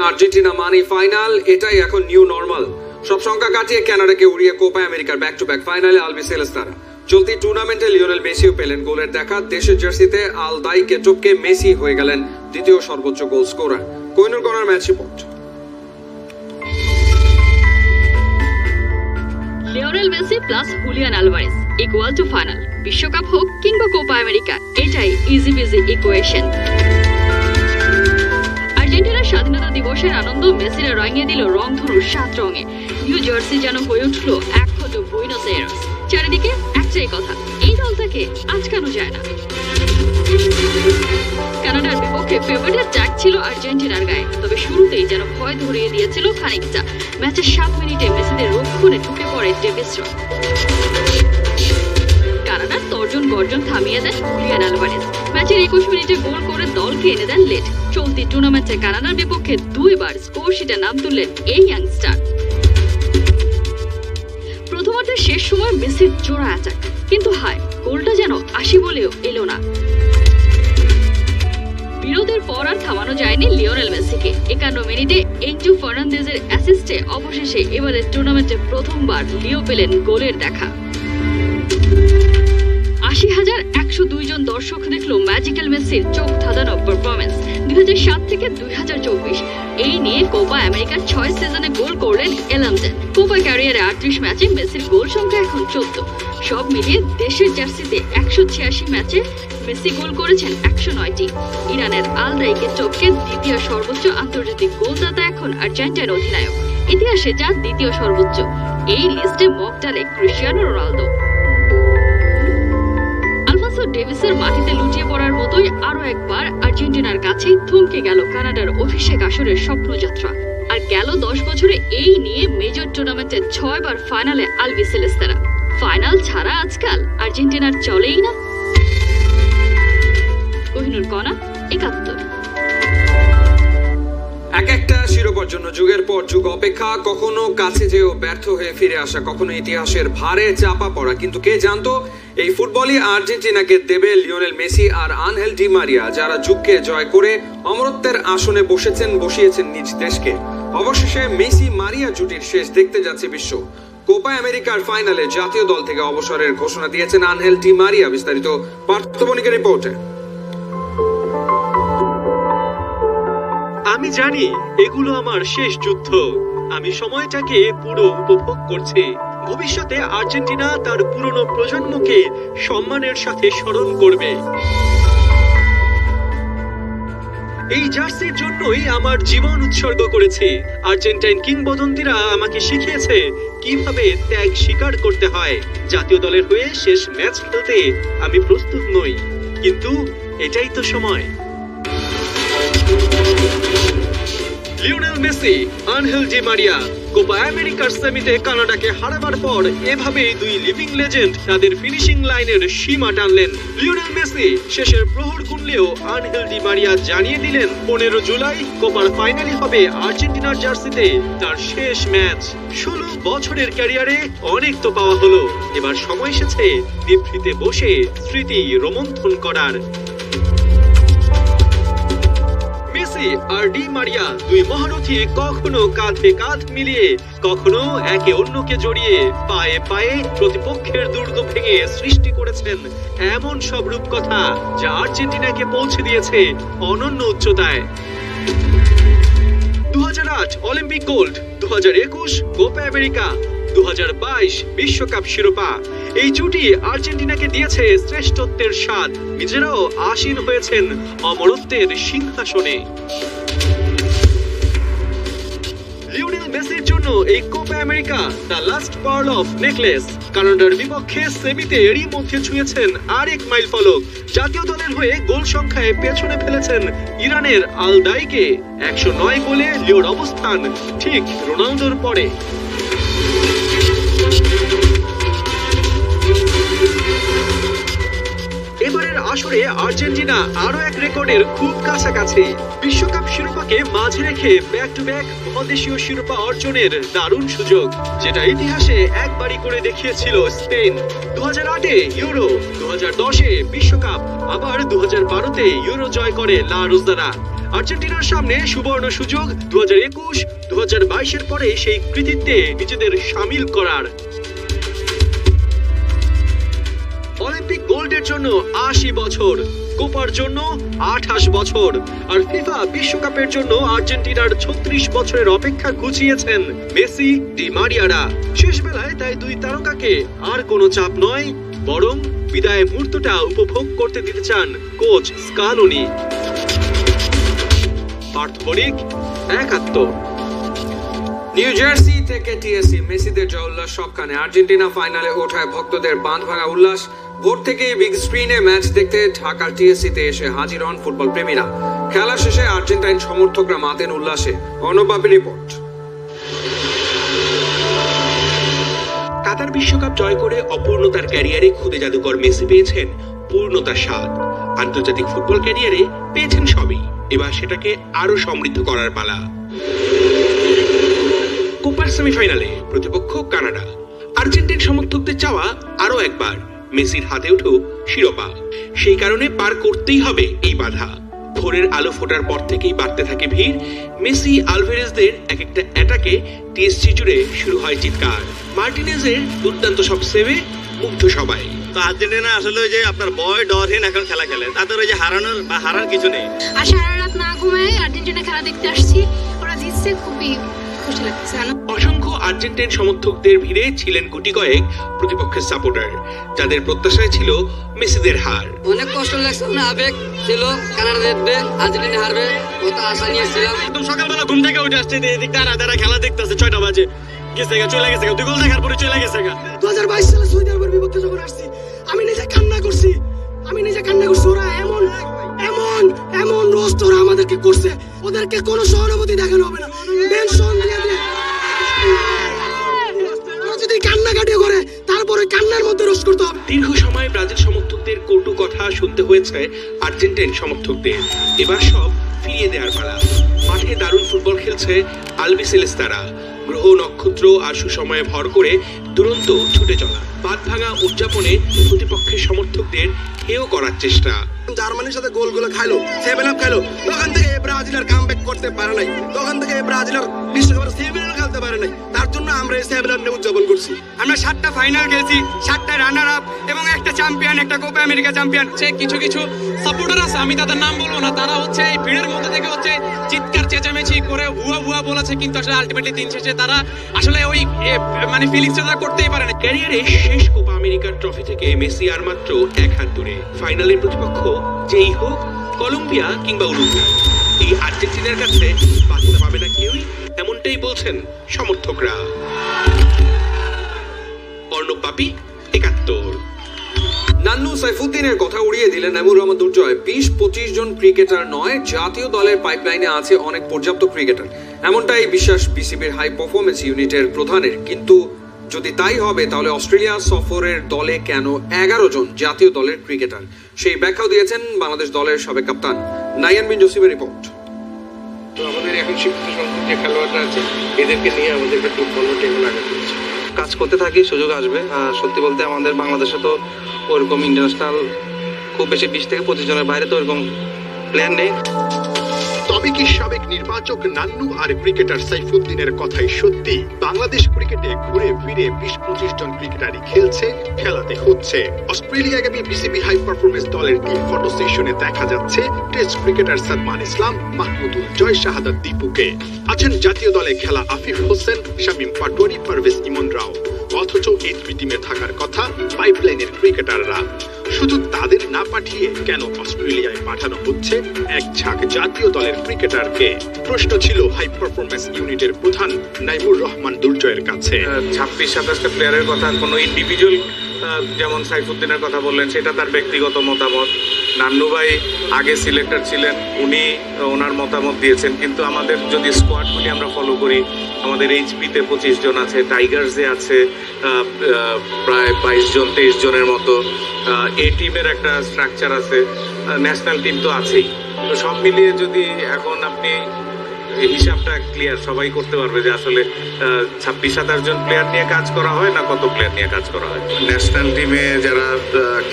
Argentina মানি final, এটাই এখন new normal. সব সংখ্যা কাটিয়ে কানাডাকে উড়িয়ে কোপা আমেরিকার ব্যাক টু ব্যাক ফাইনালে আলবিসেলেস্তারা। চলতি টুর্নামেন্টে লিওনেল মেসিও পেলেন গোলের দেখা। দেশের জার্সিতে আলদাইকে টপকে মেসি হয়ে গেলেন দ্বিতীয় সর্বোচ্চ goal scorer. Kohinoor corner match report. Lionel Messi plus Julian Alvarez equal to final. বিশ্বকাপ হোক কিংবা কোপা আমেরিকা, এটাই ইজি বিজি ইকুয়েশন। আর্জেন্টিনার স্বাধীনতা দিবসের আনন্দ মেসিরা রঙিয়ে দিল রংধনুর 7 রঙে। নিউ জার্সি যেন হয়ে উঠল এক হতো বুয়েনোস আয়ারেস। চারিদিকে একটাই কথা, এই দলটাকে আটকানো যায় না। কানাডার বিপক্ষে ফেভারিটের ট্যাগ ছিল আর্জেন্টিনার গায়ে, তবে শুরুতেই যেন ভয় ধরিয়ে দিয়েছিল খানিকটা। ম্যাচের 7 মিনিটে মেসিদের রক্ষণে ঢুকে পড়ে ডেভিসরা। কানাডার তর্জন গর্জন থামিয়ে দেন হুলিয়ান আলভারেজ। ম্যাচের 21 মিনিটে গোল করে দলকে এনে দেন লেট। চলতি টুর্নামেন্টে কানাডার বিপক্ষে 2 বার স্কোর শিটে নাম তুললেন এই ইয়াংস্টার। প্রথমার্ধের শেষ সময় মেসির জোড়া অ্যাটাক, কিন্তু হায়, গোলটা যেন আসি বলেও এলো না। বিরতির পর আর থামানো যায়নি লিওনেল মেসিকে। 51 মিনিটে এনজো ফার্নান্দেজের অ্যাসিস্টে অবশেষে এবারের টুর্নামেন্টে প্রথমবার লিও পেলেন গোলের দেখা। 80,102 জন দর্শক দেখলো ম্যাজিক্যাল মেসির চোখ ধাঁধানো পারফরমেন্স। 2007 থেকে 2024 এই নিয়ে কোপা আমেরিকার 6 সিজনে গোল করলেন এলামজেন। কোপা ক্যারিয়ারে 38 ম্যাচে মেসির গোল সংখ্যা এখন 14। সব মিলিয়ে দেশের জার্সিতে 186 ম্যাচে মেসি গোল করেছেন 109টি। ইরানের আলদাইকে টপকে দ্বিতীয় সর্বোচ্চ আন্তর্জাতিক গোলদাতা এখন আর্জেন্টাইন অধিনায়ক। ইতিহাসে যা দ্বিতীয় সর্বোচ্চ। এই লিস্টে মক ডালে ক্রিস্টিয়ানো রোনালদো। ডেভিসের মাটিতে লুটিয়ে পড়ার মতোই আরো একবার আর্জেন্টিনার কাছে থমকে গেল কানাডার অভিষেক আসরের স্বপ্নযাত্রা। আর গেল 10 বছরে এই নিয়ে মেজর টুর্নামেন্টে 6 বার ফাইনালে আলবিসেলেস্তারা। ফাইনাল ছাড়া আজকাল আর্জেন্টিনার চলেই না। কোহিনুর কণা, 71। এক একটা শিরোপার জন্য যুগের পর যুগ অপেক্ষা, কখনো কাছে যেও ব্যর্থ হয়ে ফিরে আসা, কখনো ইতিহাসের ভারে চাপা পড়া। কিন্তু কে জানতো এই ফুটবলই আর্জেন্টিনাকে দেবে লিওনেল মেসি আর আনহেল ডি মারিয়া, যারা যুগকে জয় করে অমরত্বের আসনে বসিয়েছেন নিজ দেশকে। অবশেষে মেসি মারিয়া জুটির শেষ দেখতে যাচ্ছে বিশ্ব। কোপা আমেরিকার ফাইনালে জাতীয় দল থেকে অবসরের ঘোষণা দিয়েছেন আনহেল ডি মারিয়া। বিস্তারিত পার্থ বণিকের রিপোর্টে। আমি জানি এগুলো আমার শেষ যুদ্ধ। আমি সময়টাকে পুরো উপভোগ করছি। ভবিষ্যতে আর্জেন্টিনা তার পুরনো প্রজন্মকে সম্মানের সাথে স্মরণ করবে। এই জার্সির জন্যই আমার জীবন উৎসর্গ করেছি। আর্জেন্টাইন কিংবদন্তিরা আমাকে শিখিয়েছে কিভাবে ত্যাগ স্বীকার করতে হয়। জাতীয় দলের হয়ে শেষ ম্যাচ খেলতে আমি প্রস্তুত নই, কিন্তু এটাই তো সময়। Lionel Messi, Angel Di Maria Copa আমেরিকার সেমিতে কানাডাকে হারাবার পর এভাবেই দুই লিভিং লেজেন্ড তাদের ফিনিশিং লাইনের সীমা টানলেন। লিওনেল মেসি শেষের প্রহর গুনলেও আনহেল ডি মারিয়া জানিয়ে দিলেন 15 জুলাই কোপার ফাইনালই হবে আর্জেন্টিনার জার্সিতে তার শেষ ম্যাচ। 16 বছরের ক্যারিয়ারে অনেক তো পাওয়া হলো, এবার সময় এসেছে নিভৃতে বসে স্মৃতি রোমন্থন করার। মেসি আর ডি মারিয়া দুই মহারথী কখনো কাঁধে কাঁধ মিলিয়ে, কখনো একে অন্যকে জড়িয়ে পায়ে পায়ে প্রতিপক্ষের দুর্গ ভেঙে সৃষ্টি করেছেন এমন সব রূপকথা, যা আর্জেন্টিনাকে পৌঁছে দিয়েছে অনন্য উচ্চতায়। 2008 অলিম্পিক গোল্ড, 2021 কোপা আমেরিকা, 2022 বিশ্বকাপ শিরোপা। এই জুটি আর্জেন্টিনাকে দিয়েছে শ্রেষ্ঠত্বের স্বাদ। নিজেরাও আসীন হয়েছেন অমরত্বের সিংহাসনে। লিওনেল মেসির জন্য এই Copa America the last pearl of necklace. কানাডার বিপক্ষে সেমিতে এরই মধ্যে ছুঁয়েছেন আরেক মাইল ফলক। জাতীয় দলের হয়ে গোল সংখ্যায় পেছনে ফেলেছেন ইরানের আলদাইকে। 109 গোলে লিওর অবস্থান ঠিক রোনালদোর পরে। এবারের আসরে আর্জেন্টিনা আরো এক রেকর্ডের খুব কাছাকাছি। বিশ্বকাপ শিরোপাকে মাঝে রেখে ব্যাক টু ব্যাক মহাদেশীয় শিরোপা অর্জনের দারুণ সুযোগ, যেটা ইতিহাসে একবারই করে দেখিয়েছিল স্পেন। 2008-এ ইউরো, 2010-এ বিশ্বকাপ, আবার 2012-তে ইউরো জয় করে লা রোজারা। আর্জেন্টিনার সামনে সুবর্ণ সুযোগ 2021, 2022-এর পরে সেই কৃতিত্বে নিজেদের সামিল করার। অলিম্পিক গোল্ডের জন্য 80 বছর, কোপার জন্য 28 বছর, আর ফিফা বিশ্বকাপের জন্য আর্জেন্টিনার 36 বছরের অপেক্ষা ঘুচিয়েছেন মেসি, ডি মারিয়ারা। শেষ বেলায় তাই দুই তারকাকে আর কোনো চাপ নয়, বরং বিদায় মুহূর্তটা উপভোগ করতে দিতে চান কোচ স্কালোনি। পার্থ বণিক, 71। নিউ জার্সি থেকে টিএসসি, মেসিদের জয় উল্লাস সবখানে। আর্জেন্টিনা ফাইনালে ওঠায় ভক্তদের বাঁধ ভাঙা উল্লাস। ভোর থেকে বিগ স্ক্রিনে ম্যাচ দেখতে ঢাকার টিএসসিতে এসে হাজির হন ফুটবল প্রেমীরা। খেলা শেষে আর্জেন্টাইন সমর্থকরা মাতেন উল্লাসে। অর্ণবাবী রিপোর্ট। কাতার বিশ্বকাপ জয় করে অপূর্ণতার ক্যারিয়ারে খুদে জাদুকর মেসি পেয়েছেন পূর্ণতার স্বাদ। আন্তর্জাতিক ফুটবল ক্যারিয়ারে পেয়েছেন সবই, এবার সেটাকে আরো সমৃদ্ধ করার পালা। কোপার সেমিফাইনালে প্রতিপক্ষ কানাডা। আর্জেন্টিন সমর্থকদের চাওয়া আরো একবার মেসির হাতে উঠুক শিরোপা। সেই কারণে পার করতেই হবে এই বাধা। ভোরের আলো ফোটার পর থেকেই বাড়তে থাকে ভিড়। মেসি, আলভেরেজদের এক একটা অ্যাটাকে টিএসসি জুড়ে শুরু হয় চিৎকার। মার্টিনেজের দুর্দান্ত সব সেভে মুগ্ধ সবাই। তো আর্জেন্টিনা আসলে ওই যে আপনার বয় ডরহীন এখন খেলা খেলে, তাদের ওই যে হারানোর বা হারার কিছু নেই। আর সারা রাত না ঘুমায় আর্জেন্টিনা খেলা দেখতে আসছি, ওরা জিতছে, খুবই খুশি লাগছে। অসংখ্য আর্জেন্টাইন সমর্থকদের ভিড়ে ছিলেন গুটি কয়েক প্রতিপক্ষের সাপোর্টার, যাদের প্রত্যাশায় ছিল মেসিদের হার। অনেক কষ্ট লাগছে, না আবেগ ছিল, কানাডা জিতবে, আর্জেন্টিনা হারবে, কত আশা নিয়েছিলাম। একদম সকালবেলা ঘুম থেকে উঠে আসছে, এদিক তারা খেলা দেখতেছে, 6টা বাজে গেছে গা, চলে গেছে গা, 2 গোল দেখার পরে চলে গেছে গা। 2022 সালে সৌদি আরবের বিপক্ষে যখন আসছি, আমি নিজে কান্না করছি। ওরা এমন এমন এমন রোস্ট ওরা আমাদেরকে করছে, ওদেরকে কোনো সহানুভূতি দেখানো হবে না। পেনশন দিয়ে দিয়ে ওরা যদি কান্নাকাটি করে, তারপরে কান্নার মধ্যে রোস্ট করতে হবে। দীর্ঘ সময় ব্রাজিল সমর্থকদের কটু কথা শুনতে হয়েছে আর্জেন্টাইন সমর্থকদের। এবার সব ফিরিয়ে দেওয়ার পালা। মাঠে দারুণ ফুটবল খেলছে আলবিসেলেস্তারা। গ্রহ, নক্ষত্র আর সুসময়ে ভর করে দুরন্ত ছুটে চলা। বাঁধ ভাঙা উদযাপনে প্রতিপক্ষের সমর্থকদের হেয় করার চেষ্টা। জার্মানির সাথে গোলগুলো খাইলো, 7 আপ খাইলো, তখন থেকে ব্রাজিল আর কামব্যাক করতে পারে নাই। তখন থেকে ব্রাজিল আর বিশ্বকাপের সেমিফাইনাল খেলতে পারে নাই। তার জন্য আমরা এই 7 আপ নিয়ে উদযাপন করছি। আমরা 7টা ফাইনাল খেলছি, 7টা রানার আপ এবং একটা চ্যাম্পিয়ন, একটা কোপা আমেরিকা চ্যাম্পিয়ন। কিছু কিছু সাপোর্টার আছে, আমি তাদের নাম বলবো না, তারা হচ্ছে এই ভিড়ের মধ্যে থেকে হচ্ছে চিৎকার চেঁচামেচি করে হুয়া বলেছে, কিন্তু আসলে আলটিমেটলি দিন শেষে তারা আসলে ওই মানে ফিলিংসটা তারা করতেই পারে না। ক্যারিয়ারে শেষ কোপা আমেরিকার ট্রফি থেকে মেসি আর মাত্র 1 হাত দূরে। ফাইনালের প্রতিপক্ষ যেই হোক, কলম্বিয়া কিংবা উরুগুয়ে, এই আর্জেন্টিনার কাছে বাঁচতে পাবে না কেউই, এমনটাই বলছেন সমর্থকরা। অর্ণবাবী, 71। নান্নু সাইফুদ্দিনের কথা উড়িয়ে দিলেন নাইমুর রহমান দুর্জয়। 20-25 জন ক্রিকেটার নয়, জাতীয় দলের পাইপলাইনে আছে অনেক পর্যাপ্ত ক্রিকেটার, এমনটাই বিশ্বাস বিসিবির হাই পারফরমেন্স ইউনিটের প্রধানের। কিন্তু যদি তাই হবে, তাহলে অস্ট্রেলিয়া সফরের দলে কেন 11 জন জাতীয় দলের ক্রিকেটার? সেই ব্যাখ্যাও দিয়েছেন বাংলাদেশ দলের সাবেক কাপ্তান নাইয়ান বিন জসিমের রিপোর্ট। তো আমাদের এখন শিক্ষিত সংখ্যক যে খেলোয়াড়রা আছে, এদেরকে নিয়ে আমাদেরকে ফুটবল টেবিল আগে চলছে, কাজ করতে থাকি, সুযোগ আসবে। আর সত্যি বলতে আমাদের বাংলাদেশে তো ওরকম ইন্টারন্যাশনাল খুব বেশি 20 থেকে 25 জনের বাইরে তো ওরকম প্ল্যান নেই। তবে কি সাবেক নির্বাচক নান্নু আর ক্রিকেটার সাইফুদ্দিনের কথাই সত্যি? বাংলাদেশ ক্রিকেটে ঘুরে ফিরে 20-25 জন ক্রিকেটারই খেলছে, খেলাতে হচ্ছে। অস্ট্রেলিয়াগামী বিসিবি হাই পারফরমেন্স দলের টিম ফটো সেশনে দেখা যাচ্ছে টেস্ট ক্রিকেটার সালমান ইসলাম, মাহমুদুল জয়, শাহাদাত দীপুকে। আছেন জাতীয় দলে খেলা আফিফ হোসেন, শামীম পাটোয়ারি, পারভেজ ইমনরাও। অথচ এই 3 টিমে থাকার কথা পাইপলাইনের ক্রিকেটাররা। শুধু তাদের না পাঠিয়ে কেন অস্ট্রেলিয়ায় পাঠানো হচ্ছে এক ঝাঁক জাতীয় দলের ক্রিকেটারকে? প্রশ্ন ছিল হাই পারফরমেন্স ইউনিটের প্রধান নাইমুর রহমান দুর্জয়ের কাছে। 26-27টা প্লেয়ারের কথা, কোনো ইন্ডিভিজুয়াল যেমন সাইফুদ্দিনের কথা বললেন, সেটা তার ব্যক্তিগত মতামত। নান্নু ভাই আগে সিলেক্টর ছিলেন, উনি ওনার মতামত দিয়েছেন। কিন্তু আমাদের যদি স্কোয়াডগুলি আমরা ফলো করি, আমাদের এইচপিতে 25 জন আছে, টাইগার্সে আছে প্রায় 22 জন 23 জনের মতো, এ টিমের একটা স্ট্রাকচার আছে, ন্যাশনাল টিম তো আছেই। তো সব মিলিয়ে যদি এখন আপনি হিসাবটা ক্লিয়ার, সবাই করতে পারবে যে আসলে 26-27 জন প্লেয়ার নিয়ে কাজ করা হয় না কত প্লেয়ার নিয়ে কাজ করা হয়। ন্যাশনাল টিমে যারা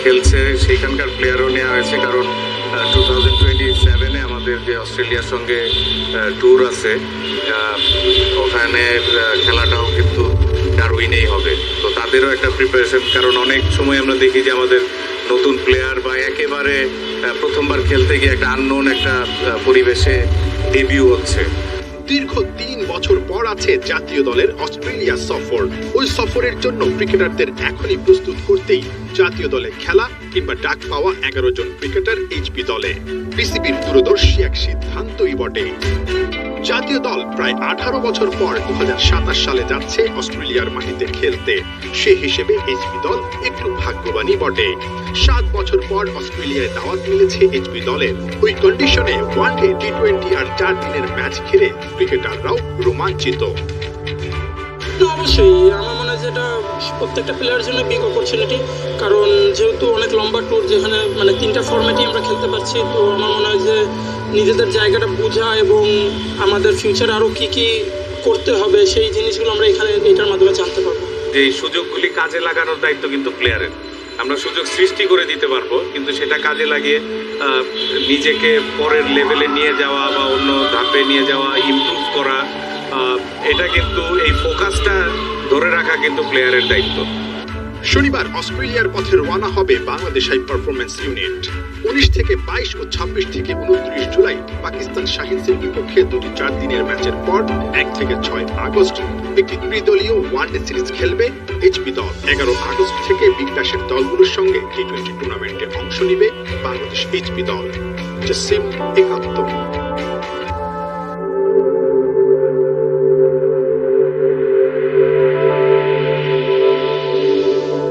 খেলছে সেখানকার প্লেয়ারও নেওয়া হয়েছে, কারণ 2027-এ আমাদের যে অস্ট্রেলিয়ার সঙ্গে ট্যুর আছে, ওখানে খেলাটাও কিন্তু ডারউইনেই হবে। তো তাদেরও একটা প্রিপারেশন, কারণ অনেক সময় আমরা দেখি যে আমাদের নতুন প্লেয়ার বা একেবারে প্রথমবার খেলতে গিয়ে একটা আননোন একটা পরিবেশে ডেবিউ হচ্ছে। দীর্ঘ 3 বছর পর আছে জাতীয় দলের অস্ট্রেলিয়া সফর। ওই সফরের জন্য ক্রিকেটারদের এখনই প্রস্তুত করতেই জাতীয় দলে খেলা কিংবা ডাক পাওয়া 11 জন ক্রিকেটার এইচপি দলে। বিসিবির দূরদর্শী এক সিদ্ধান্তই বটে। জাতীয় দল প্রায় 18 বছর পর 2027 সালে যাচ্ছে অস্ট্রেলিয়ার মাটিতে খেলতে। সে হিসেবে এইচপি দল একটু ভাগ্যবানই বটে। 7 বছর পর অস্ট্রেলিয়ায় দাওয়াত মিলেছে এইচপি দলের। ওই কন্ডিশনে ওয়ানডে, টি20 আর 4 দিনের ম্যাচ খেলে ক্রিকেটাররাও রোমাঞ্চিত। অবশ্যই আমার মনে হয় যে এটা প্রত্যেকটা প্লেয়ারের জন্য বিগ অপরচুনিটি, কারণ যেহেতু অনেক লম্বা ট্যুর, যেখানে মানে 3টা ফরম্যাটই আমরা খেলতে পারছি। তো আমার মনে হয় যে নিজেদের জায়গাটা বোঝা এবং আমাদের ফিউচারে আরও কি কি করতে হবে সেই জিনিসগুলো আমরা এটার মাধ্যমে জানতে পারবো। যে এই সুযোগগুলি কাজে লাগানোর দায়িত্ব কিন্তু প্লেয়ারের। আমরা সুযোগ সৃষ্টি করে দিতে পারবো, কিন্তু সেটা কাজে লাগিয়ে নিজেকে পরের লেভেলে নিয়ে যাওয়া বা অন্য ধাপে নিয়ে যাওয়া, ইমপ্রুভ করা, এটা কিন্তু এই ফোকাসটা ধরে রাখা কিন্তু প্লেয়ারের দায়িত্ব। শনিবার অস্ট্রেলিয়ার পথে রওনা হবে বাংলাদেশ হাই পারফরম্যান্স ইউনিট। 19 থেকে 22 ও 26 থেকে 29 জুলাই পাকিস্তান শাহিনসের বিপক্ষে 2টি 4 দিনের ম্যাচের পর 1 থেকে 6 আগস্ট একটি ত্রিদলীয় ওয়ানডে সিরিজ খেলবে এইচপি দল। 11 আগস্ট থেকে বিগ ব্যাশের দলগুলোর সঙ্গে টি20 টুর্নামেন্টে অংশ নেবে বাংলাদেশ এইচপি দল। জসিম একাত্তর।